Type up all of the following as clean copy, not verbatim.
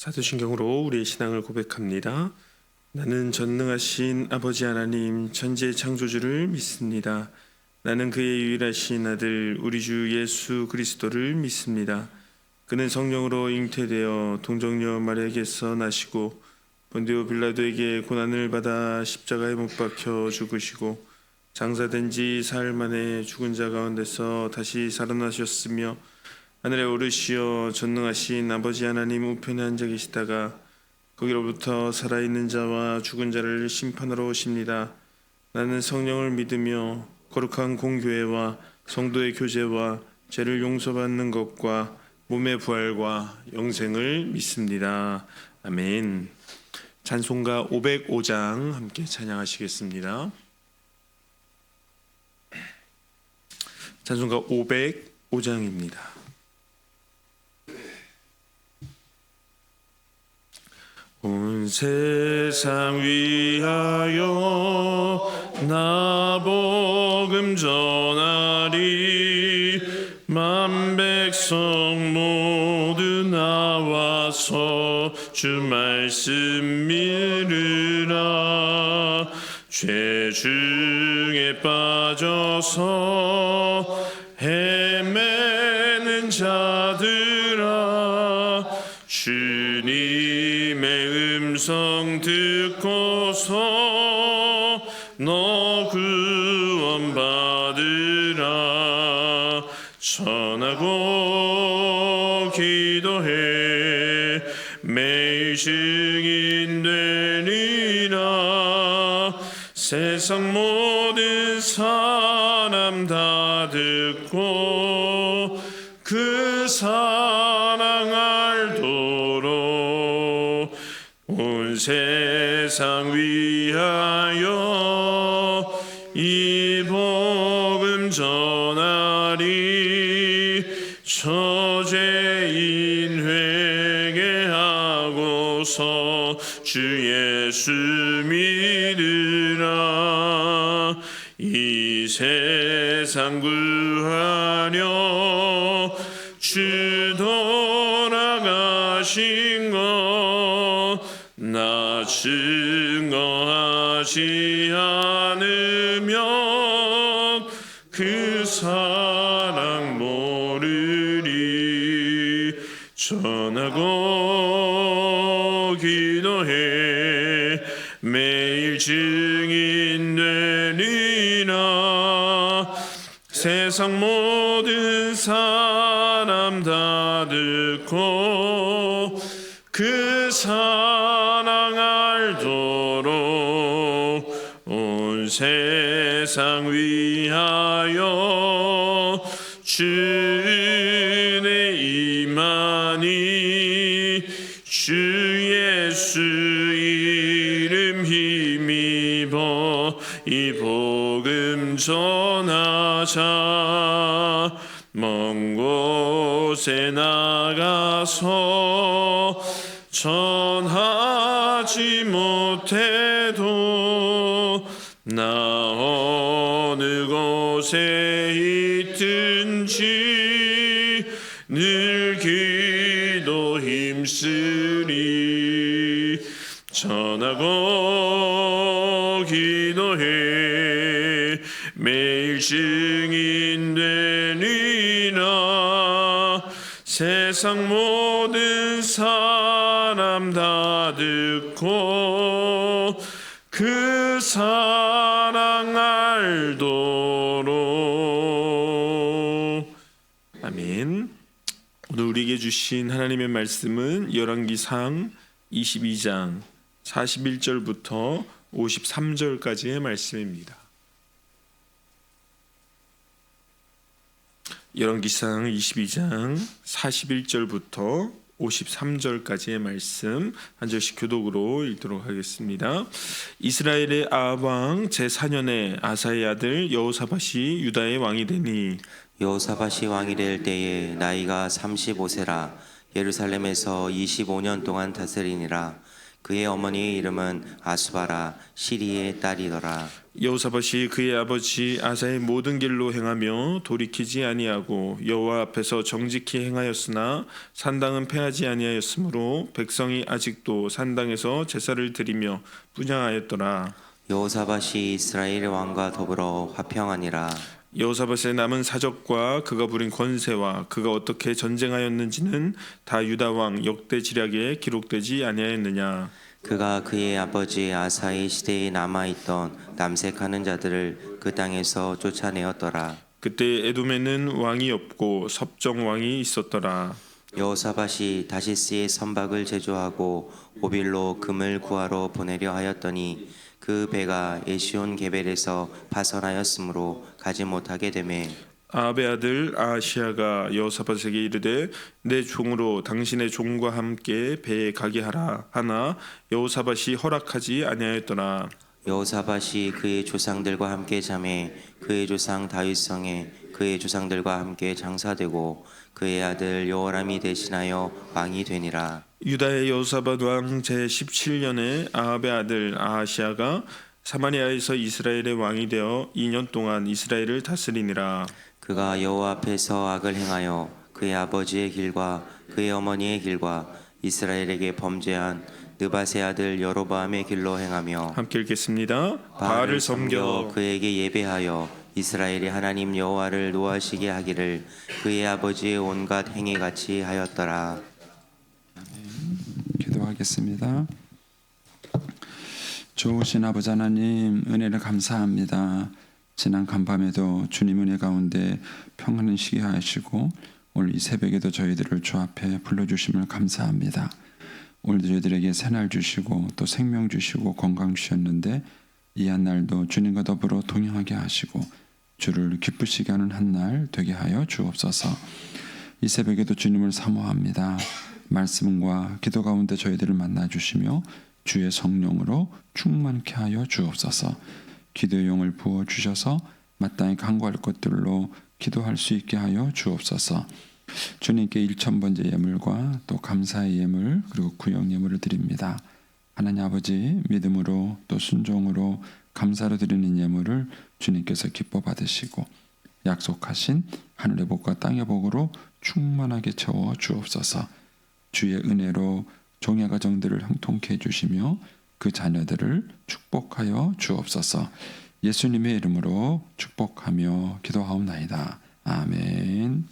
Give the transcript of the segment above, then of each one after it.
사도신경으로 우리의 신앙을 고백합니다. 나는 전능하신 아버지 하나님 천지의 창조주를 믿습니다. 나는 그의 유일하신 아들 우리 주 예수 그리스도를 믿습니다. 그는 성령으로 잉태되어 동정녀 마리아에게서 나시고 본디오 빌라도에게 고난을 받아 십자가에 못 박혀 죽으시고 장사된 지 사흘 만에 죽은 자 가운데서 다시 살아나셨으며 하늘에 오르시어 전능하신 아버지 하나님 우편에 앉아 계시다가 거기로부터 살아있는 자와 죽은 자를 심판하러 오십니다. 나는 성령을 믿으며 거룩한 공교회와 성도의 교제와 죄를 용서받는 것과 몸의 부활과 영생을 믿습니다. 아멘. 찬송가 505장 함께 찬양하시겠습니다. 찬송가 505장입니다. 온 세상 위하여 나 복음 전하리. 만 백성 모두 나와서 주 말씀 믿으라. 죄 중에 빠져서 헤매는 자들아, 주님의 음성 듣고서 너 구원 받으라. 전하고 기도해 매일 증인 되리라. 세상 모든 사람 다 듣고 그 사랑 알도록 온 세상 위하여 이 복음 전하리. 저죄인 회개하고서 주 예수 믿으라. 이 세상 구하려 주 돌아가신 것 나 증거하지 않으면 그 사랑 모르리. 전하고 기도해 매일 증인 되리라. 세상 모든 사람 다 듣고 그 사랑 알도록 온 세상 위하여 주 은혜 임하니. 주 예수 이름 힘입어 이 복음 전하자. 먼 곳에 나가서 전하지 못해도 나 어느 곳에 있든지 늘 기도 힘쓰리. 전하고 기도해 매일 증인 되리라. 세상 모든 사람 다 듣고 그 사랑 알도록. 아멘. 오늘 우리에게 주신 하나님의 말씀은 열왕기상 22장 41절부터 53절까지의 말씀입니다. 열왕기상 22장 41절부터 53절까지의 말씀 한 절씩 교독으로 읽도록 하겠습니다. 이스라엘의 아합 왕 제4년에 아사의 아들 여호사밧이 유다의 왕이 되니 여호사밧이 왕이 될 때에 나이가 35세라. 예루살렘에서 25년 동안 다스리니라. 그의 어머니의 이름은 아수바라 시리의 딸이더라. 여호사밧이 그의 아버지 아사의 모든 길로 행하며 돌이키지 아니하고 여호와 앞에서 정직히 행하였으나 산당은 패하지 아니하였으므로 백성이 아직도 산당에서 제사를 드리며 분향하였더라. 여호사밧이 이스라엘 왕과 더불어 화평하니라. 여호사밧의 남은 사적과 그가 부린 권세와 그가 어떻게 전쟁하였는지는 다 유다 왕 역대 지략에 기록되지 아니하였느냐. 그가 그의 아버지 아사의 시대에 남아있던 남색하는 자들을 그 땅에서 쫓아내었더라. 그때 에돔에는 왕이 없고 섭정 왕이 있었더라. 여호사밧이 다시스의 선박을 제조하고 오빌로 금을 구하러 보내려 하였더니 그 배가 에시온 게벨에서 파선하였으므로 가지 못하게 되매 아합의 아들 아하시아가 여호사밧에게 이르되 내 종으로 당신의 종과 함께 배에 가게 하라 하나 여호사밧이 허락하지 아니하였더라. 여호사밧이 그의 조상들과 함께 잠에 그의 조상 다윗성에 그의 조상들과 함께 장사되고 그의 아들 여호람이 대신하여 왕이 되니라. 유다의 여호사밧 왕 제 17년에 아합의 아들 아하시아가 사마리아에서 이스라엘의 왕이 되어 2년 동안 이스라엘을 다스리니라. 그가 여호와 앞에서 악을 행하여 그의 아버지의 길과 그의 어머니의 길과 이스라엘에게 범죄한 느밧의 아들 여로보암의 길로 행하며 함께 읽겠습니다. 바알을 섬겨 그에게 예배하여 이스라엘의 하나님 여호와를 노하시게 하기를 그의 아버지의 온갖 행위 같이 하였더라. 기도하겠습니다. 좋으신 아버지 하나님, 은혜를 감사합니다. 지난 간밤에도 주님 은혜 가운데 평안을 쉬게 하시고 오늘 이 새벽에도 저희들을 주 앞에 불러주심을 감사합니다. 오늘도 저희들에게 새날 주시고 또 생명 주시고 건강 주셨는데 이 한 날도 주님과 더불어 동행하게 하시고 주를 기쁘시게 하는 한 날 되게 하여 주옵소서. 이 새벽에도 주님을 사모합니다. 말씀과 기도 가운데 저희들을 만나 주시며 주의 성령으로 충만케 하여 주옵소서. 기도의 용을 부어 주셔서 마땅히 간구할 것들로 기도할 수 있게 하여 주옵소서. 주님께 1000번째 예물과 또 감사의 예물 그리고 구역 예물을 드립니다. 하나님 아버지, 믿음으로 또 순종으로 감사로 드리는 예물을 주님께서 기뻐 받으시고 약속하신 하늘의 복과 땅의 복으로 충만하게 채워 주옵소서. 주의 은혜로 종의 가정들을 형통케 해주시며 그 자녀들을 축복하여 주옵소서. 예수님의 이름으로 축복하며 기도하옵나이다. 아멘.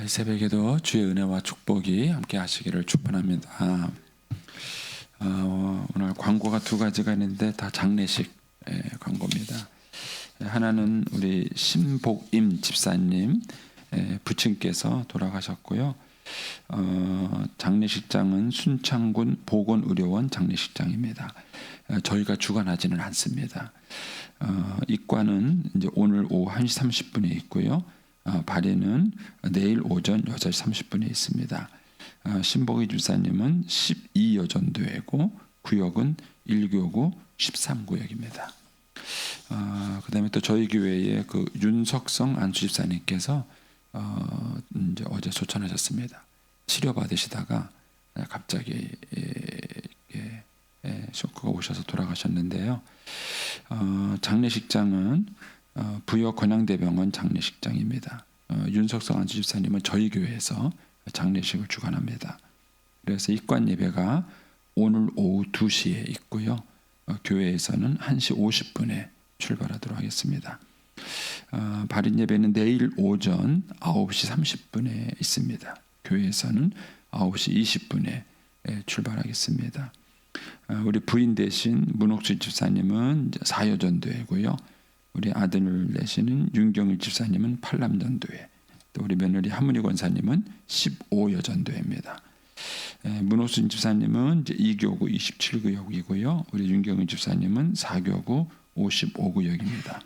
이 새벽에도 주의 은혜와 축복이 함께 하시기를 축복합니다. 오늘 광고가 두 가지가 있는데 다 장례식 광고입니다. 하나는 우리 신복임 집사님 부친께서 돌아가셨고요. 장례식장은 순창군 보건의료원 장례식장입니다. 저희가 주관하지는 않습니다. 입관은 이제 오늘 오후 1시 30분에 있고요. 발에는 내일 오전 6시 30분에 있습니다. 신복희 집사님은 12여전도회고 구역은 1교구 13구역입니다. 그 다음에 또 저희 교회의 그 윤석성 안수 집사님께서 이제 어제 소천하셨습니다. 치료받으시다가 갑자기 쇼크가 오셔서 돌아가셨는데요. 장례식장은 부여 권양대병원 장례식장입니다. 윤석성 안수 집사님은 저희 교회에서 장례식을 주관합니다. 그래서 입관 예배가 오늘 오후 2시에 있고요. 교회에서는 1시 50분에 출발하도록 하겠습니다. 발인 예배는 내일 오전 9시 30분에 있습니다. 교회에서는 9시 20분에 출발하겠습니다. 우리 부인 대신 문옥수 집사님은 4여전도회고요. 우리 아들을 내시는 윤경일 집사님은 8남전도회, 또 우리 며느리 하문희 권사님은 15여전도회입니다. 문옥수 집사님은 이제 2교구 27구역이고요. 우리 윤경일 집사님은 4교구 55구역입니다.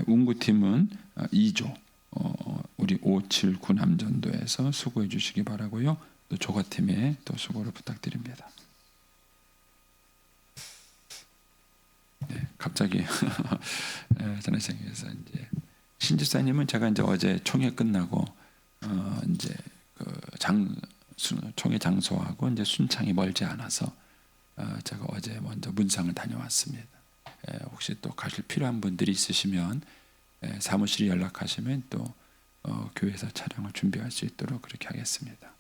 운구팀은 2조 우리 579 남전도에서 수고해 주시기 바라고요. 또 조가팀에 또 수고를 부탁드립니다. 네, 갑자기 전화생에서 이제 신집사님은 제가 이제 어제 총회 끝나고 이제 그 총회 장소하고 이제 순창이 멀지 않아서 제가 어제 먼저 문상을 다녀왔습니다. 혹시 또 가실 필요한 분들이 있으시면 사무실에 연락하시면 또 교회에서 차량을 준비할 수 있도록 그렇게 하겠습니다.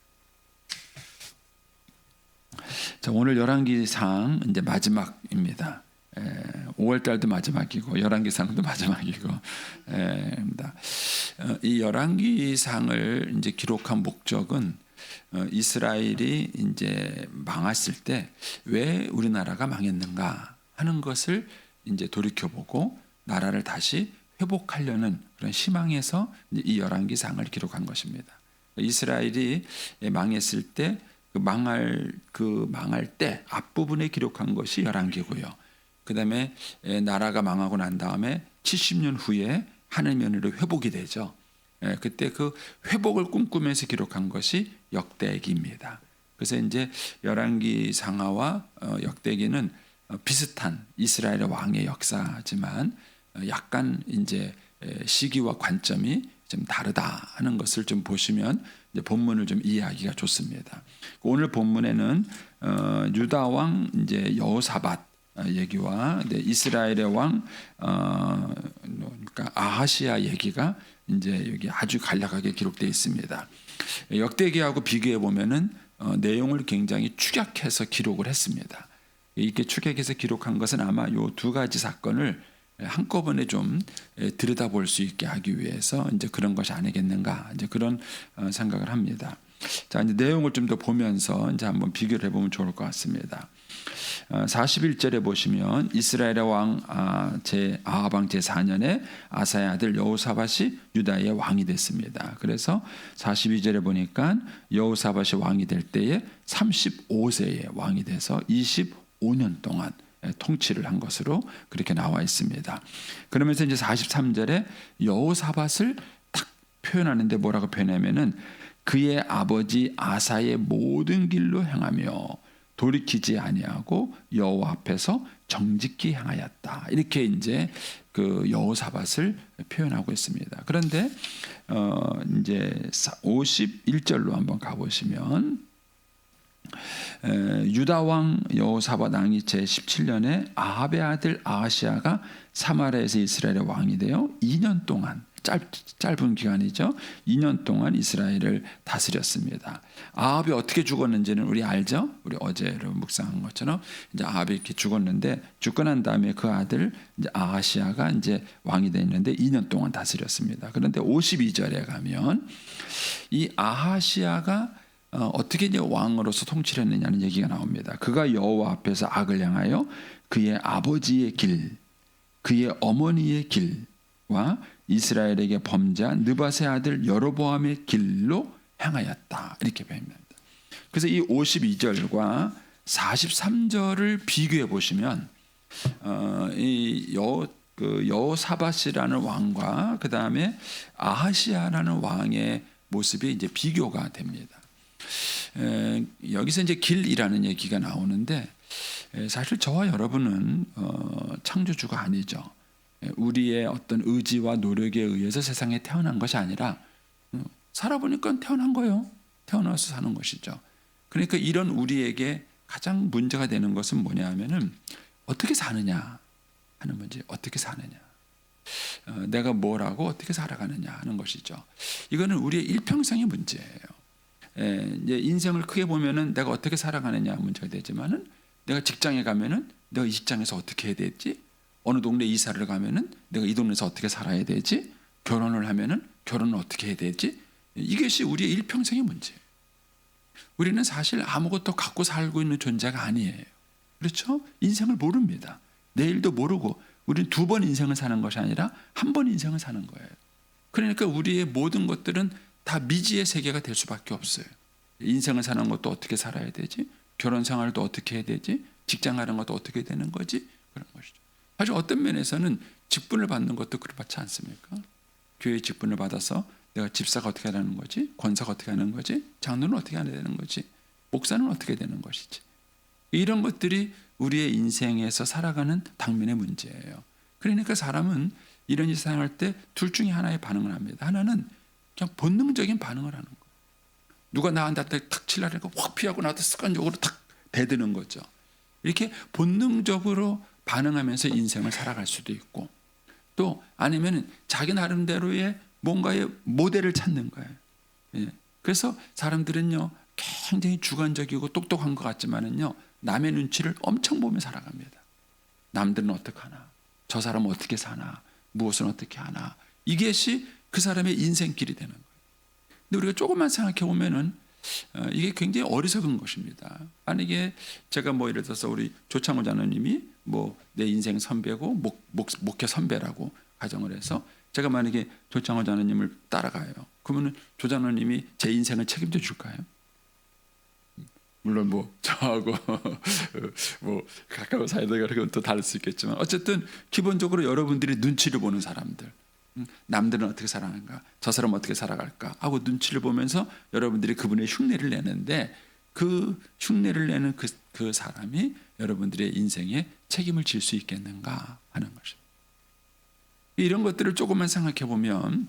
자, 오늘 열왕기상 이제 마지막입니다. 5월 달도 마지막이고 열왕기상도 마지막이고 이 열왕기상을 이제 기록한 목적은 이스라엘이 이제 망했을 때 왜 우리나라가 망했는가 하는 것을 이제 돌이켜보고 나라를 다시 회복하려는 그런 희망에서 이 열왕기상을 기록한 것입니다. 이스라엘이 망했을 때 망할 때 앞부분에 기록한 것이 열왕기고요. 그다음에 나라가 망하고 난 다음에 70년 후에 하늘 면으로 회복이 되죠. 그때 그 회복을 꿈꾸면서 기록한 것이 역대기입니다. 그래서 이제 열왕기 상하와 역대기는 비슷한 이스라엘의 왕의 역사지만 약간 이제 시기와 관점이 좀 다르다 하는 것을 좀 보시면 이제 본문을 좀 이해하기가 좋습니다. 오늘 본문에는 유다 왕 이제 여호사밧 얘기와 이스라엘의 왕 그러니까 아하시아 얘기가 이제 여기 아주 간략하게 기록되어 있습니다. 역대기하고 비교해 보면은 내용을 굉장히 축약해서 기록을 했습니다. 이렇게 축약해서 기록한 것은 아마 이 두 가지 사건을 한꺼번에 좀 들여다볼 수 있게 하기 위해서 이제 그런 것이 아니겠는가 이제 그런 생각을 합니다. 자, 이제 내용을 좀 더 보면서 이제 한번 비교를 해보면 좋을 것 같습니다. 41절에 보시면 이스라엘의 왕 아합 왕 제4년에 아사의 아들 여호사밧이 유다의 왕이 됐습니다. 그래서 42절에 보니까 여호사밧이 왕이 될 때에 35세의 왕이 돼서 25년 동안 통치를 한 것으로 그렇게 나와 있습니다. 그러면서 이제 43절에 여호사밧을 딱 표현하는데 뭐라고 표현하면은 그의 아버지 아사의 모든 길로 행하며 돌이키지 아니하고 여호와 앞에서 정직히 행하였다. 이렇게 이제 그 여호사밧을 표현하고 있습니다. 그런데 이제 51절로 한번 가보시면 유다 왕 여호사밧 왕이 제 17년에 아합의 아들 아하시아가 사마리아에서 이스라엘의 왕이 되어 2년 동안 짧은 기간이죠. 2년 동안 이스라엘을 다스렸습니다. 아합이 어떻게 죽었는지는 우리 알죠? 우리 어제로 묵상한 것처럼 이제 아합이 이렇게 죽었는데 죽고 난 다음에 그 아들 이제 아하시아가 이제 왕이 됐는데 2년 동안 다스렸습니다. 그런데 52절에 가면 이 아하시아가 어떻게 이제 왕으로서 통치를 했느냐는 얘기가 나옵니다. 그가 여호와 앞에서 악을 행하여 그의 아버지의 길, 그의 어머니의 길과 이스라엘에게 범죄한 느밧의 아들 여로보암의 길로 행하였다. 이렇게 표현합니다. 그래서 이 52절과 43절을 비교해 보시면 이 여호사밧이라는 왕과 그 다음에 아하시아라는 왕의 모습이 이제 비교가 됩니다. 여기서 이제 길이라는 얘기가 나오는데 사실 저와 여러분은 창조주가 아니죠. 우리의 어떤 의지와 노력에 의해서 세상에 태어난 것이 아니라 살아보니까 태어난 거예요. 태어나서 사는 것이죠. 그러니까 이런 우리에게 가장 문제가 되는 것은 뭐냐 하면은 어떻게 사느냐 하는 문제. 어떻게 사느냐. 내가 뭘 하고 어떻게 살아가느냐 하는 것이죠. 이거는 우리의 일평생의 문제예요. 이제 인생을 크게 보면은 내가 어떻게 살아가느냐 문제가 되지만은 내가 직장에 가면은 내가 이 직장에서 어떻게 해야 될지, 어느 동네 이사를 가면은 내가 이 동네에서 어떻게 살아야 되지, 결혼을 하면은 결혼을 어떻게 해야 되지, 이것이 우리의 일평생의 문제예요. 우리는 사실 아무것도 갖고 살고 있는 존재가 아니에요. 그렇죠? 인생을 모릅니다. 내일도 모르고 우리는 두 번 인생을 사는 것이 아니라 한 번 인생을 사는 거예요. 그러니까 우리의 모든 것들은 다 미지의 세계가 될 수밖에 없어요. 인생을 사는 것도 어떻게 살아야 되지? 결혼 생활도 어떻게 해야 되지? 직장 가는 것도 어떻게 되는 거지? 그런 것이죠. 사실 어떤 면에서는 직분을 받는 것도 그렇지 않습니까? 교회 직분을 받아서 내가 집사가 어떻게 하는 거지? 권사가 어떻게 하는 거지? 장로는 어떻게 해야 되는 거지? 목사는 어떻게 되는 것이지? 이런 것들이 우리의 인생에서 살아가는 당면의 문제예요. 그러니까 사람은 이런 일 생활할 때 둘 중에 하나의 반응을 합니다. 하나는 그냥 본능적인 반응을 하는 거예요. 누가 나한테 탁 치려니까 확 피하고 나도 습관적으로 탁 대드는 거죠. 이렇게 본능적으로 반응하면서 인생을 살아갈 수도 있고, 또 아니면 자기 나름대로의 뭔가의 모델을 찾는 거예요. 예. 그래서 사람들은요 굉장히 주관적이고 똑똑한 것 같지만은요 남의 눈치를 엄청 보며 살아갑니다. 남들은 어떻게 하나, 저 사람은 어떻게 사나, 무엇은 어떻게 하나, 이것이 그 사람의 인생길이 되는 거예요. 근데 우리가 조금만 생각해 보면은 이게 굉장히 어리석은 것입니다. 만약에 제가 뭐 예를 들어서 우리 조창호 자녀님이 뭐 내 인생 선배고 목회 선배라고 가정을 해서 제가 만약에 조창호 자녀님을 따라가요. 그러면은 조 자녀님이 제 인생을 책임져 줄까요? 물론 뭐 저하고 뭐 가까운 사이다가 그건 또 다를 수 있겠지만, 어쨌든 기본적으로 여러분들이 눈치를 보는 사람들, 남들은 어떻게 살아가는가, 저 사람은 어떻게 살아갈까 하고 눈치를 보면서 여러분들이 그분의 흉내를 내는데, 그 흉내를 내는 그 사람이 여러분들의 인생에 책임을 질 수 있겠는가 하는 것입니다. 이런 것들을 조금만 생각해 보면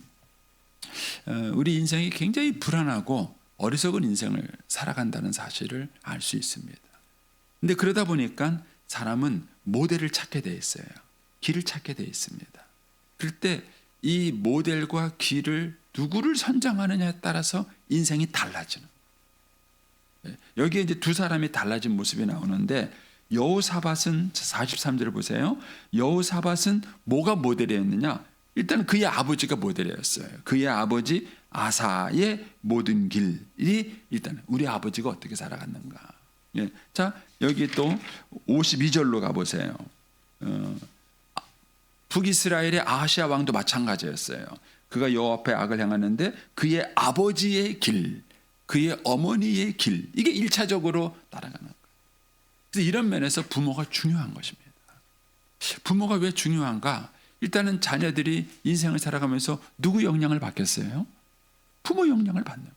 우리 인생이 굉장히 불안하고 어리석은 인생을 살아간다는 사실을 알 수 있습니다. 근데 그러다 보니까 사람은 모델을 찾게 돼 있어요. 길을 찾게 돼 있습니다. 그럴 때 이 모델과 길을 누구를 선정하느냐에 따라서 인생이 달라지는 거예요. 여기에 이제 두 사람이 달라진 모습이 나오는데, 여호사밧은 43절을 보세요. 여호사밧은 뭐가 모델이었느냐? 일단 그의 아버지가 모델이었어요. 그의 아버지 아사의 모든 길이 일단 우리 아버지가 어떻게 살아갔는가. 예. 자, 여기 또 52절로 가보세요. 북이스라엘의 아하시아 왕도 마찬가지였어요. 그가 여호와 앞에 악을 행하는데 그의 아버지의 길, 그의 어머니의 길, 이게 1차적으로 따라가는 거예요. 그래서 이런 면에서 부모가 중요한 것입니다. 부모가 왜 중요한가? 일단은 자녀들이 인생을 살아가면서 누구 영향을 받겠어요? 부모 영향을 받는 거예요.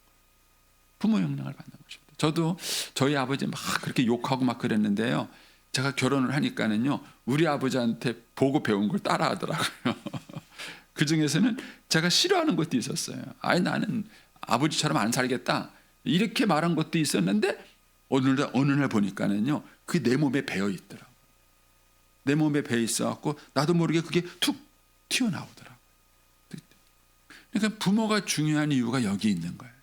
부모 영향을 받는 것입니다. 저도 저희 아버지 막 그렇게 욕하고 막 그랬는데요. 제가 결혼을 하니까는요, 우리 아버지한테 보고 배운 걸 따라 하더라고요. 그 중에서는 제가 싫어하는 것도 있었어요. 아니, 나는 아버지처럼 안 살겠다, 이렇게 말한 것도 있었는데, 어느 날 보니까는요, 그게 내 몸에 배어 있더라고요. 내 몸에 배어 있어갖고 나도 모르게 그게 툭 튀어나오더라고요. 그러니까 부모가 중요한 이유가 여기 있는 거예요.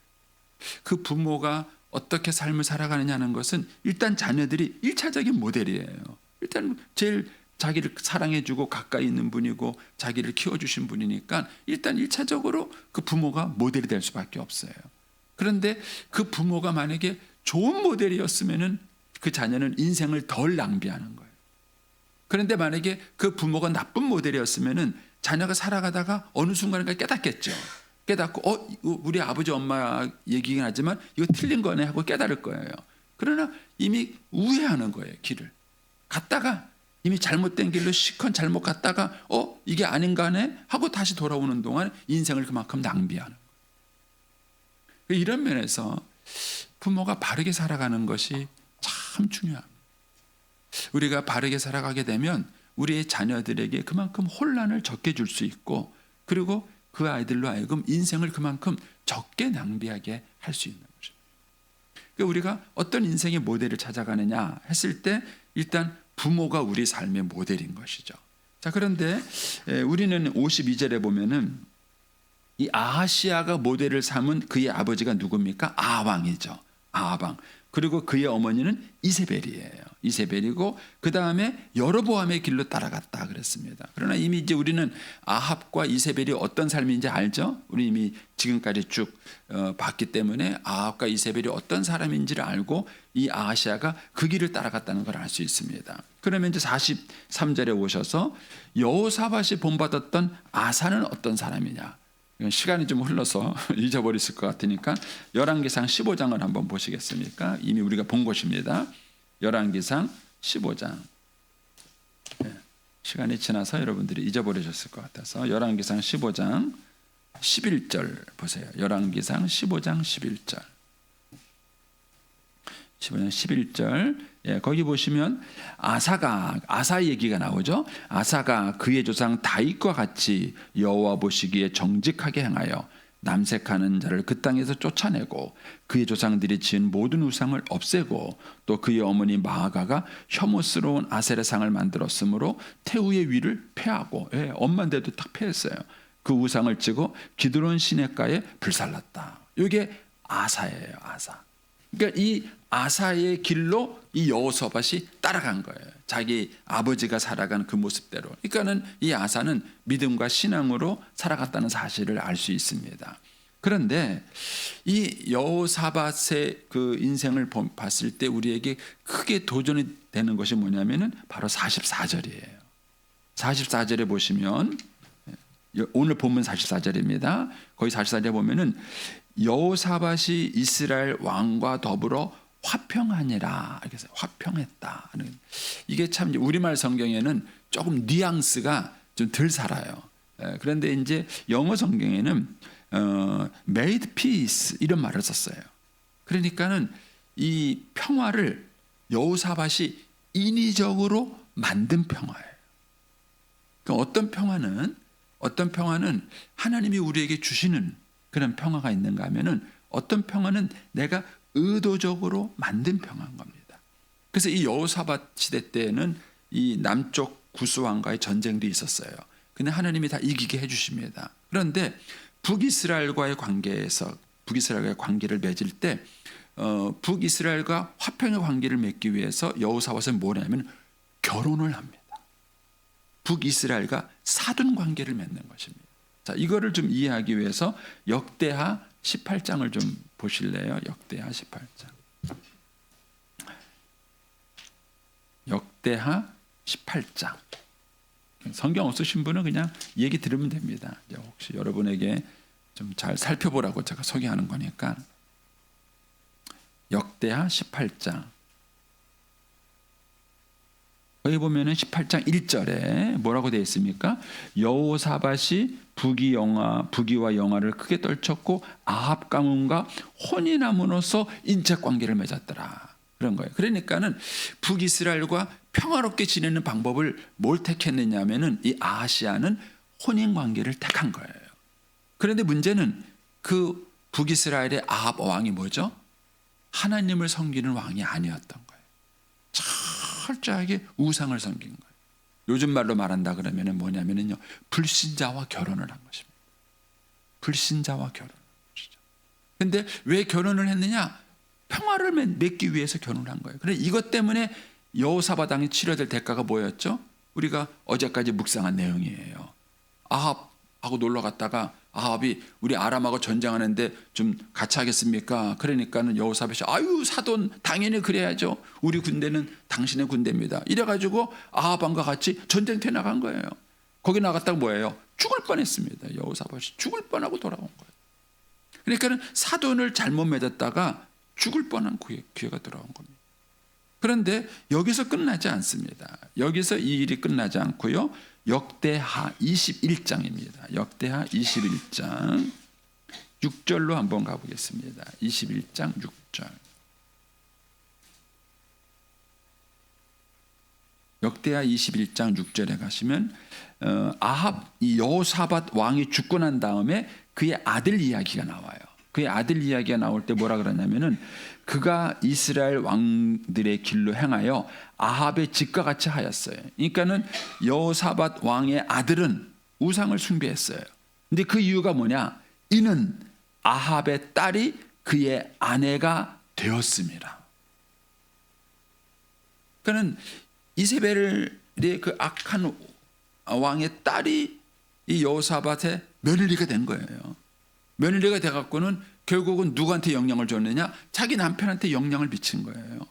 그 부모가 어떻게 삶을 살아가느냐는 것은 일단 자녀들이 1차적인 모델이에요. 일단 제일 자기를 사랑해주고 가까이 있는 분이고 자기를 키워주신 분이니까 일단 1차적으로 그 부모가 모델이 될 수밖에 없어요. 그런데 그 부모가 만약에 좋은 모델이었으면은 그 자녀는 인생을 덜 낭비하는 거예요. 그런데 만약에 그 부모가 나쁜 모델이었으면은 자녀가 살아가다가 어느 순간인가 깨닫겠죠. 깨닫고 우리 아버지 엄마 얘기긴 하지만 이거 틀린 거네 하고 깨달을 거예요. 그러나 이미 우회하는 거예요. 길을 갔다가 이미 잘못된 길로 시컨 잘못 갔다가 이게 아닌가네 하고 다시 돌아오는 동안 인생을 그만큼 낭비하는 거예요. 이런 면에서 부모가 바르게 살아가는 것이 참 중요합니다. 우리가 바르게 살아가게 되면 우리의 자녀들에게 그만큼 혼란을 적게 줄 수 있고, 그리고 그 아이들로 하여금 인생을 그만큼 적게 낭비하게 할 수 있는 것입니다. 그러니까 우리가 어떤 인생의 모델을 찾아가느냐 했을 때 일단 부모가 우리 삶의 모델인 것이죠. 자, 그런데 우리는 52절에 보면은 이 아하시아가 모델을 삼은 그의 아버지가 누굽니까? 아합왕이죠. 아합왕. 그리고 그의 어머니는 이세벨이에요. 이세벨이고 그 다음에 여로보암의 길로 따라갔다 그랬습니다. 그러나 이미 이제 우리는 아합과 이세벨이 어떤 삶인지 알죠? 우리 이미 지금까지 쭉 봤기 때문에 아합과 이세벨이 어떤 사람인지를 알고 이 아하시아가 그 길을 따라갔다는 걸 알 수 있습니다. 그러면 이제 43절에 오셔서 여호사밧이 본받았던 아사는 어떤 사람이냐? 시간이 좀 흘러서 잊어버렸을 것 같으니까 열왕기상 15장을 한번 보시겠습니까? 이미 우리가 본 것입니다. 열왕기상 15장. 시간이 지나서 여러분들이 잊어버리셨을 것 같아서 열왕기상 15장 11절 보세요. 열왕기상 15장 11절. 15장 11절. 거기 보시면 아사 얘기가 나오죠. 아사가 그의 조상 다윗과 같이 여호와 보시기에 정직하게 행하여 남색하는 자를 그 땅에서 쫓아내고 그의 조상들이 지은 모든 우상을 없애고 또 그의 어머니 마아가가 혐오스러운 아세라상을 만들었으므로 태우의 위를 폐하고 엄마인데도 딱 폐했어요. 그 우상을 찌고 기드론 시냇가에 불살랐다. 이게 아사예요. 아사. 그러니까 이 아사의 길로 이 여호사밧이 따라간 거예요. 자기 아버지가 살아간 그 모습대로. 그러니까는 이 아사는 믿음과 신앙으로 살아갔다는 사실을 알 수 있습니다. 그런데 이 여호사밧의 그 인생을 봤을 때 우리에게 크게 도전이 되는 것이 뭐냐면은 바로 44절이에요. 44절에 보시면 오늘 본문 44절입니다. 거기 44절에 보면은 여호사밧이 이스라엘 왕과 더불어 화평하니라. 그래서 화평했다. 이게 참 우리말 성경에는 조금 뉘앙스가 좀 덜 살아요. 그런데 이제 영어 성경에는 made peace 이런 말을 썼어요. 그러니까는 이 평화를 여호사밧이 인위적으로 만든 평화예요. 그러니까 어떤 평화는 하나님이 우리에게 주시는 그런 평화가 있는가 하면은 어떤 평화는 내가 의도적으로 만든 평화인 겁니다. 그래서 이 여호사밧 시대 때에는 이 남쪽 구스왕과의 전쟁도 있었어요. 근데 하나님이 다 이기게 해주십니다. 그런데 북이스라엘과의 관계를 맺을 때 북이스라엘과 화평의 관계를 맺기 위해서 여호사밧은 뭐냐면 결혼을 합니다. 북이스라엘과 사돈 관계를 맺는 것입니다. 자, 이거를 좀 이해하기 위해서 역대하 18장을 좀 보실래요? 역대하 18장. 역대하 18장. 성경 없으신 분은 그냥 얘기 들으면 됩니다. 혹시 여러분에게 좀 잘 살펴보라고 제가 소개하는 거니까. 역대하 18장. 여기 보면은 18장 1절에 뭐라고 되어 있습니까? 여호사밧이 부귀와 영화를 크게 떨쳤고 아합 가문과 혼인함으로써 인책 관계를 맺었더라. 그런 거예요. 그러니까는 북이스라엘과 평화롭게 지내는 방법을 뭘 택했느냐면은 이 아하시아는 혼인 관계를 택한 거예요. 그런데 문제는 그 북이스라엘의 아합 왕이 뭐죠? 하나님을 섬기는 왕이 아니었던 거예요. 철저하게 우상을 섬긴 거예요. 요즘 말로 말한다 그러면은 뭐냐면은요, 불신자와 결혼을 한 것입니다. 불신자와 결혼을 한 것이죠. 근데 왜 결혼을 했느냐? 평화를 맺기 위해서 결혼을 한 거예요. 그래 이것 때문에 여호사밧 왕이 치러야 될 대가가 뭐였죠? 우리가 어제까지 묵상한 내용이에요. 아합하고 놀러 갔다가 아합이 우리 아람하고 전쟁하는데 좀 같이 하겠습니까? 그러니까는 여호사밧이 아유 사돈 당연히 그래야죠. 우리 군대는 당신의 군대입니다. 이래가지고 아합 왕과 같이 전쟁터에 나간 거예요. 거기 나갔다가 뭐예요? 죽을 뻔했습니다. 여호사밧이 죽을 뻔하고 돌아온 거예요. 그러니까는 사돈을 잘못 맺었다가 죽을 뻔한 기회가 돌아온 겁니다. 그런데 여기서 끝나지 않습니다. 여기서 이 일이 끝나지 않고요. 역대하 21장입니다. 역대하 21장 6절로 한번 가보겠습니다. 21장 6절. 역대하 21장 6절에 가시면 아합 이 여호사밧 왕이 죽고 난 다음에 그의 아들 이야기가 나와요. 그의 아들 이야기가 나올 때 뭐라 그러냐면은 그가 이스라엘 왕들의 길로 행하여 아합의 집과 같이 하였어요. 그러니까는 여호사밧 왕의 아들은 우상을 숭배했어요. 근데 그 이유가 뭐냐? 이는 아합의 딸이 그의 아내가 되었습니다. 그러니까는 이세벨의 그 악한 왕의 딸이 이 여호사밧의 며느리가 된 거예요. 며느리가 돼갖고는 결국은 누구한테 영향을 줬느냐? 자기 남편한테 영향을 미친 거예요.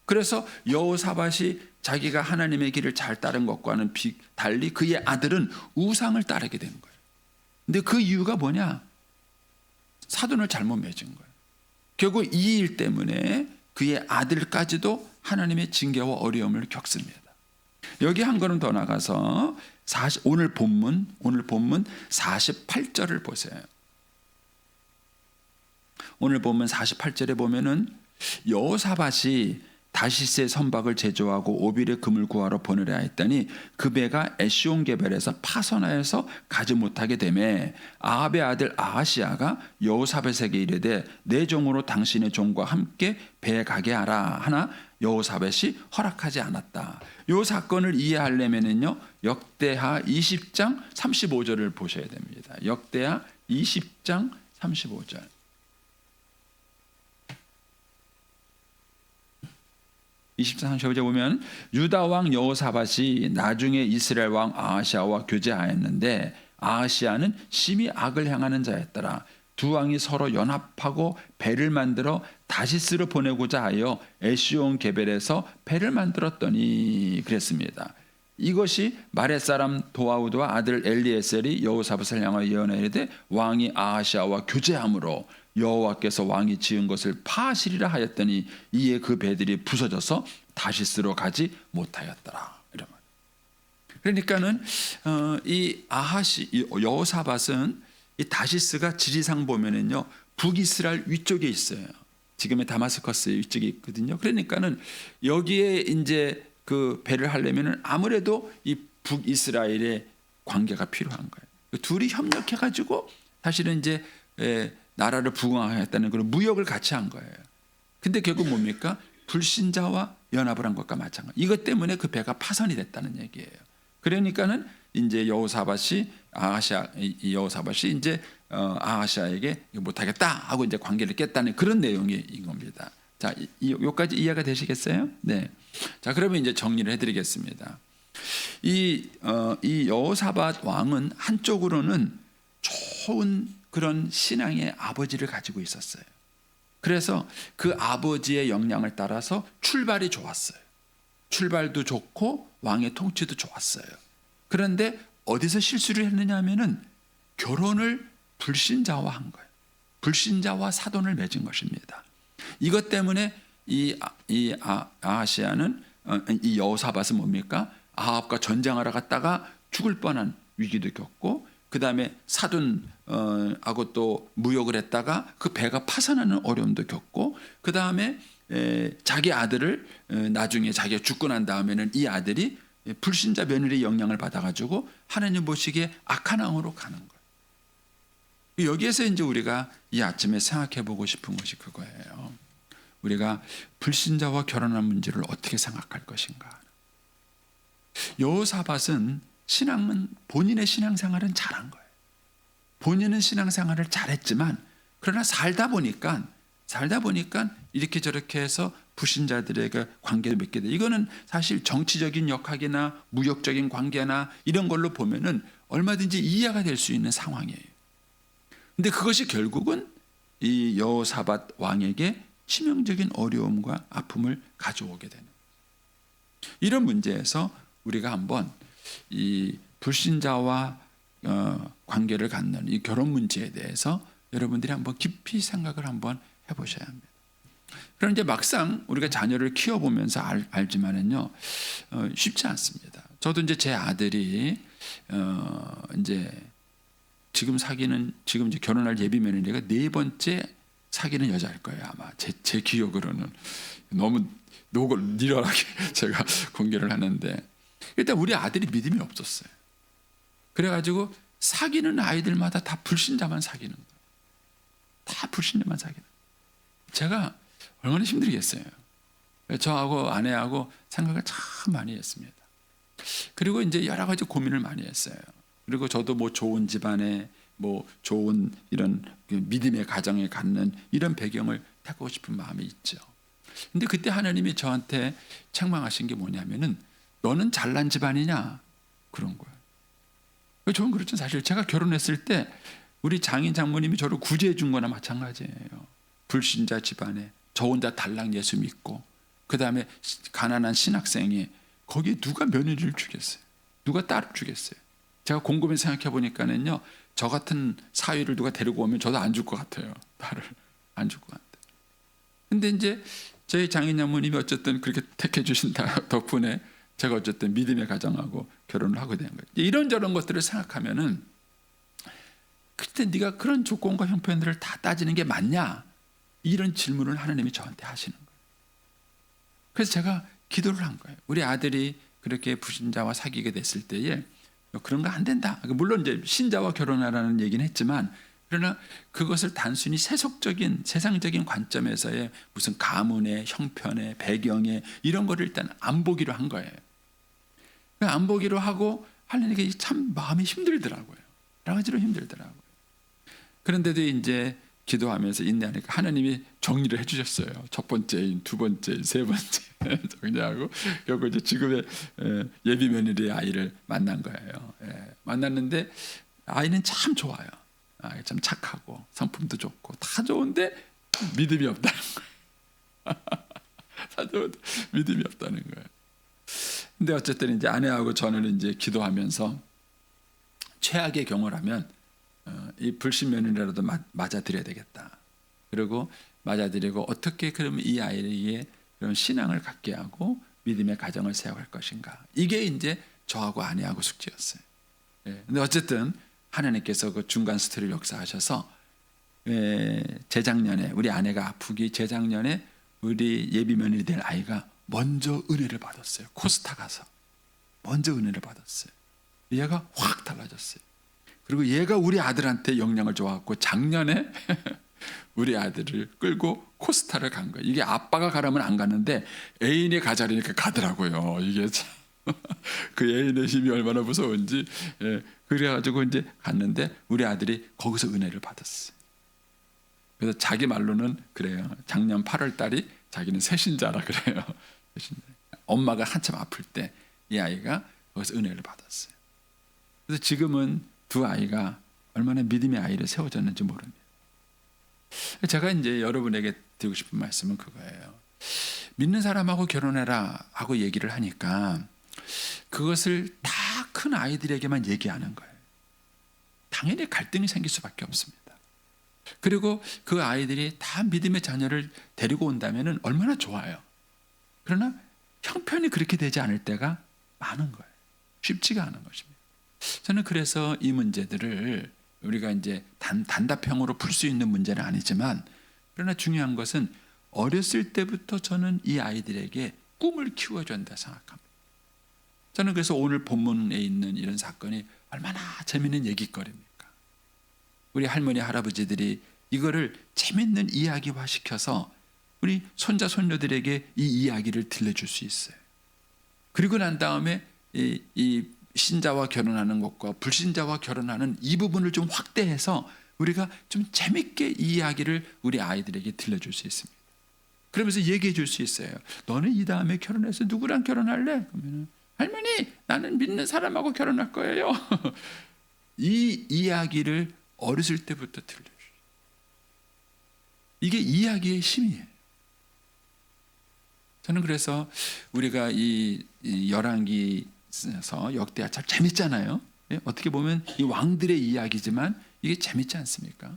그래서 여호사밧이 자기가 하나님의 길을 잘 따른 것과는 달리 그의 아들은 우상을 따르게 된 거예요. 근데 그 이유가 뭐냐? 사돈을 잘못 맺은 거예요. 결국 이 일 때문에 그의 아들까지도 하나님의 징계와 어려움을 겪습니다. 여기 한 걸음 더 나가서 오늘 본문 48절을 보세요. 오늘 보면 48절에 보면은 여호사밧이 다시스의 선박을 제조하고 오빌의 금을 구하러 보내려 했더니 그 배가 에시온 게벨에서 파선하여서 가지 못하게 되매 아합의 아들 아하시아가 여호사밧에게 이르되 내 종으로 당신의 종과 함께 배에 가게 하라 하나 여호사밧이 허락하지 않았다. 이 사건을 이해하려면은요 역대하 20장 35절을 보셔야 됩니다. 역대하 20장 35절. 20장 35절 보면 유다 왕 여호사밧이 나중에 이스라엘 왕 아하시아와 교제하였는데 아하시아는 심히 악을 행하는 자였더라. 두 왕이 서로 연합하고 배를 만들어 다시스로 보내고자 하여 에시온 게벨에서 배를 만들었더니 그랬습니다. 이것이 마렛 사람 도아우드와 아들 엘리에셀이 여호사밧을 향하여 예언하여 이르되 왕이 아하시아와 교제함으로 여호와께서 왕이 지은 것을 파하시리라 하였더니 이에 그 배들이 부서져서 다시스로 가지 못하였더라. 이런 말. 그러니까는 이 여호사밧은 이 다시스가 지리상 보면은요 북이스라엘 위쪽에 있어요. 지금의 다마스커스 위쪽에 있거든요. 그러니까는 여기에 이제 그 배를 하려면은 아무래도 이 북이스라엘의 관계가 필요한 거예요. 둘이 협력해가지고 사실은 이제 나라를 부흥하였다는 그런 무역을 같이 한 거예요. 근데 결국 뭡니까? 불신자와 연합을 한 것과 마찬가지. 이것 때문에 그 배가 파선이 됐다는 얘기예요. 그러니까는 이제 여호사밧이 이제 아하시아에게 못하겠다 하고 이제 관계를 깼다는 그런 내용인 겁니다. 자, 여기까지 이해가 되시겠어요? 네. 자, 그러면 이제 정리를 해드리겠습니다. 이 여호사밧 왕은 한쪽으로는 좋은 그런 신앙의 아버지를 가지고 있었어요. 그래서 그 아버지의 역량을 따라서 출발이 좋았어요. 출발도 좋고 왕의 통치도 좋았어요. 그런데 어디서 실수를 했느냐 하면은 결혼을 불신자와 한 거예요. 불신자와 사돈을 맺은 것입니다. 이것 때문에 이 여호사밧은 뭡니까? 아합과 전쟁하러 갔다가 죽을 뻔한 위기도 겪고 그 다음에 사돈하고 또 무역을 했다가 그 배가 파산하는 어려움도 겪고 그 다음에 자기 아들을 나중에 자기가 죽고 난 다음에는 이 아들이 불신자 며느리의 영향을 받아가지고 하나님 보시기에 악한 왕으로 가는 거예요. 여기에서 이제 우리가 이 아침에 생각해 보고 싶은 것이 그거예요. 우리가 불신자와 결혼한 문제를 어떻게 생각할 것인가. 여호사밧은 본인의 신앙생활은 잘한 거예요. 본인은 신앙생활을 잘했지만 그러나 살다 보니까 이렇게 저렇게 해서 불신자들에게 관계를 맺게 돼. 이거는 사실 정치적인 역학이나 무역적인 관계나 이런 걸로 보면은 얼마든지 이해가 될 수 있는 상황이에요. 근데 그것이 결국은 이 여호사밧 왕에게 치명적인 어려움과 아픔을 가져오게 되는 이런 문제에서 우리가 한번 이 불신자와 관계를 갖는 이 결혼 문제에 대해서 여러분들이 한번 깊이 생각을 한번 해보셔야 합니다. 그럼 이제 막상 우리가 자녀를 키워보면서 알지만은요 쉽지 않습니다. 저도 이제 제 아들이 이제 지금 이제 결혼할 예비 며느리가 4번째 사귀는 여자일 거예요 아마 제 기억으로는. 너무 니럴하게 제가 공개를 하는데 일단 우리 아들이 믿음이 없었어요. 그래가지고 사귀는 아이들마다 다 불신자만 사귀는 거예요. 다 불신자만 사귀는 거예요. 제가 얼마나 힘들겠어요. 저하고 아내하고 생각을 참 많이 했습니다. 그리고 이제 여러 가지 고민을 많이 했어요. 그리고 저도 뭐 좋은 집안에 뭐 좋은 이런 믿음의 가정에 갖는 이런 배경을 택하고 싶은 마음이 있죠. 근데 그때 하나님이 저한테 책망하신 게 뭐냐면은 너는 잘난 집안이냐 그런 거예요. 저는 그렇죠. 사실 제가 결혼했을 때 우리 장인 장모님이 저를 구제해 준 거나 마찬가지예요. 불신자 집안에 저 혼자 달랑 예수 믿고 그 다음에 가난한 신학생이 거기에 누가 며느리를 주겠어요? 누가 딸을 주겠어요? 제가 곰곰이 생각해 보니까는요 저 같은 사위를 누가 데리고 오면 저도 안 줄 것 같아요. 딸을 안 줄 것 같아요. 근데 이제 저희 장인 장모님이 어쨌든 그렇게 택해 주신 덕분에 제가 어쨌든 믿음의 가정하고 결혼을 하게 된 거예요. 이런저런 것들을 생각하면은 그때 네가 그런 조건과 형편들을 다 따지는 게 맞냐? 이런 질문을 하나님이 저한테 하시는 거예요. 그래서 제가 기도를 한 거예요. 우리 아들이 그렇게 불신자와 사귀게 됐을 때에 그런 거 안 된다. 물론 이제 신자와 결혼하라는 얘기는 했지만 그러나 그것을 단순히 세속적인 세상적인 관점에서의 무슨 가문의 형편의 배경에 이런 거를 일단 안 보기로 한 거예요. 안 보기로 하고 하려니까 참 마음이 힘들더라고요. 여러 가지로 힘들더라고요. 그런데도 이제 기도하면서 인내하니까 하나님이 정리를 해주셨어요. 첫 번째인, 두 번째인, 세 번째 정리하고 결국 이제 지금의 예비 며느리의 아이를 만난 거예요. 만났는데 아이는 참 좋아요. 참 착하고 성품도 좋고 다 좋은데 믿음이 없다는 거예요. 다 좋은데 믿음이 없다는 거예요. 근데 어쨌든 이제 아내하고 저는 이제 기도하면서 최악의 경우라면 이 불신 며느리라도 맞아들여야 되겠다. 그리고 맞아들이고 어떻게 그러면 이 아이에게 그런 신앙을 갖게 하고 믿음의 가정을 세워갈 것인가. 이게 이제 저하고 아내하고 숙제였어요. 근데 어쨌든 하나님께서 그 중간 스토리를 역사하셔서 재작년에 우리 아내가 아프기 재작년에 우리 예비 며느리 될 아이가 먼저 은혜를 받았어요. 코스타 가서 먼저 은혜를 받았어요. 얘가 확 달라졌어요. 그리고 얘가 우리 아들한테 영향을 줘갖고 작년에 우리 아들을 끌고 코스타를 간 거예요. 이게 아빠가 가라면 안 갔는데 애인이 가자니까 가더라고요. 이게 참 그 애인의 힘이 얼마나 무서운지. 그래가지고 이제 갔는데 우리 아들이 거기서 은혜를 받았어요. 그래서 자기 말로는 그래요. 작년 8월 달이 자기는 새신자라 그래요. 엄마가 한참 아플 때 이 아이가 거기서 은혜를 받았어요. 그래서 지금은 두 아이가 얼마나 믿음의 아이를 세워졌는지 모릅니다. 제가 이제 여러분에게 드리고 싶은 말씀은 그거예요. 믿는 사람하고 결혼해라 하고 얘기를 하니까 그것을 다 큰 아이들에게만 얘기하는 거예요. 당연히 갈등이 생길 수밖에 없습니다. 그리고 그 아이들이 다 믿음의 자녀를 데리고 온다면 얼마나 좋아요. 그러나 형편이 그렇게 되지 않을 때가 많은 거예요. 쉽지가 않은 것입니다. 저는 그래서 이 문제들을 우리가 이제 단답형으로 풀 수 있는 문제는 아니지만 그러나 중요한 것은 어렸을 때부터 저는 이 아이들에게 꿈을 키워줘야 한다 생각합니다. 저는 그래서 오늘 본문에 있는 이런 사건이 얼마나 재미있는 얘기거리입니까? 우리 할머니 할아버지들이 이거를 재미있는 이야기화 시켜서 우리 손자 손녀들에게 이 이야기를 들려줄 수 있어요. 그리고 난 다음에 이 신자와 결혼하는 것과 불신자와 결혼하는 이 부분을 좀 확대해서 우리가 좀 재밌게 이 이야기를 우리 아이들에게 들려줄 수 있습니다. 그러면서 얘기해 줄 수 있어요. 너는 이 다음에 결혼해서 누구랑 결혼할래? 그러면 할머니 나는 믿는 사람하고 결혼할 거예요. 이 이야기를 어렸을 때부터 들려주죠. 이게 이야기의 힘이에요. 저는 그래서 우리가 이 열왕기에서 역대하 참 재밌잖아요. 어떻게 보면 이 왕들의 이야기지만 이게 재밌지 않습니까?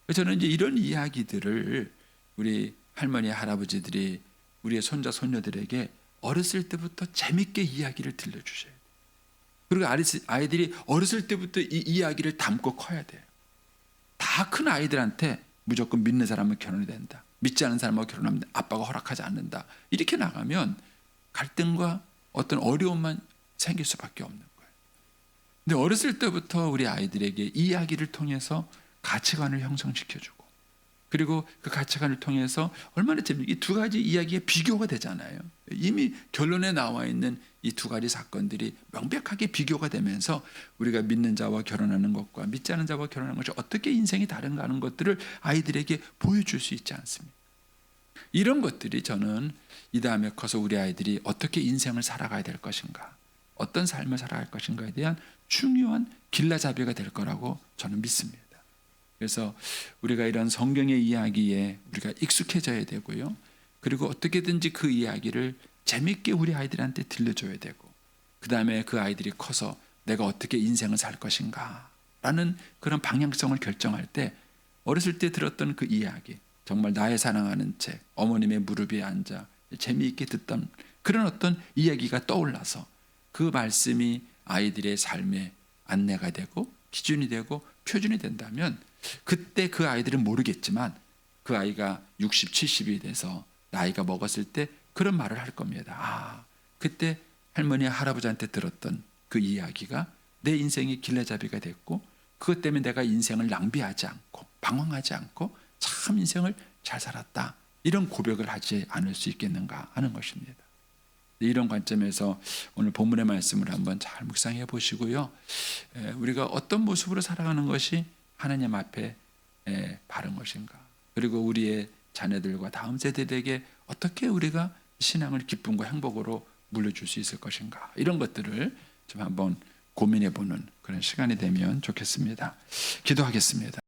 그래서 저는 이제 이런 이야기들을 우리 할머니 할아버지들이 우리의 손자 손녀들에게 어렸을 때부터 재밌게 이야기를 들려주셔야 돼요. 그리고 아이들이 어렸을 때부터 이 이야기를 담고 커야 돼요. 다 큰 아이들한테 무조건 믿는 사람은 결혼이 된다. 믿지 않는 사람하고 결혼하면 아빠가 허락하지 않는다. 이렇게 나가면 갈등과 어떤 어려움만 생길 수밖에 없는 거예요. 근데 어렸을 때부터 우리 아이들에게 이 이야기를 통해서 가치관을 형성시켜주고 그리고 그 가치관을 통해서 얼마나 재미있게 이 두 가지 이야기가 비교가 되잖아요. 이미 결론에 나와 있는 이 두 가지 사건들이 명백하게 비교가 되면서 우리가 믿는 자와 결혼하는 것과 믿지 않는 자와 결혼하는 것이 어떻게 인생이 다른가 하는 것들을 아이들에게 보여줄 수 있지 않습니까? 이런 것들이 저는 이 다음에 커서 우리 아이들이 어떻게 인생을 살아가야 될 것인가, 어떤 삶을 살아갈 것인가에 대한 중요한 길라잡이가 될 거라고 저는 믿습니다. 그래서 우리가 이런 성경의 이야기에 우리가 익숙해져야 되고요. 그리고 어떻게든지 그 이야기를 재밌게 우리 아이들한테 들려줘야 되고 그 다음에 그 아이들이 커서 내가 어떻게 인생을 살 것인가 라는 그런 방향성을 결정할 때 어렸을 때 들었던 그 이야기, 정말 나의 사랑하는 책, 어머님의 무릎 위에 앉아 재미있게 듣던 그런 어떤 이야기가 떠올라서 그 말씀이 아이들의 삶의 안내가 되고 기준이 되고 표준이 된다면 그때 그 아이들은 모르겠지만 그 아이가 60, 70이 돼서 나이가 먹었을 때 그런 말을 할 겁니다. 아, 그때 할머니 할아버지한테 들었던 그 이야기가 내 인생의 길레잡이가 됐고 그것 때문에 내가 인생을 낭비하지 않고 방황하지 않고 참 인생을 잘 살았다. 이런 고백을 하지 않을 수 있겠는가 하는 것입니다. 이런 관점에서 오늘 본문의 말씀을 한번 잘 묵상해 보시고요. 우리가 어떤 모습으로 살아가는 것이 하나님 앞에 바른 것인가. 그리고 우리의 자녀들과 다음 세대들에게 어떻게 우리가 신앙을 기쁨과 행복으로 물려줄 수 있을 것인가. 이런 것들을 좀 한번 고민해 보는 그런 시간이 되면 좋겠습니다. 기도하겠습니다.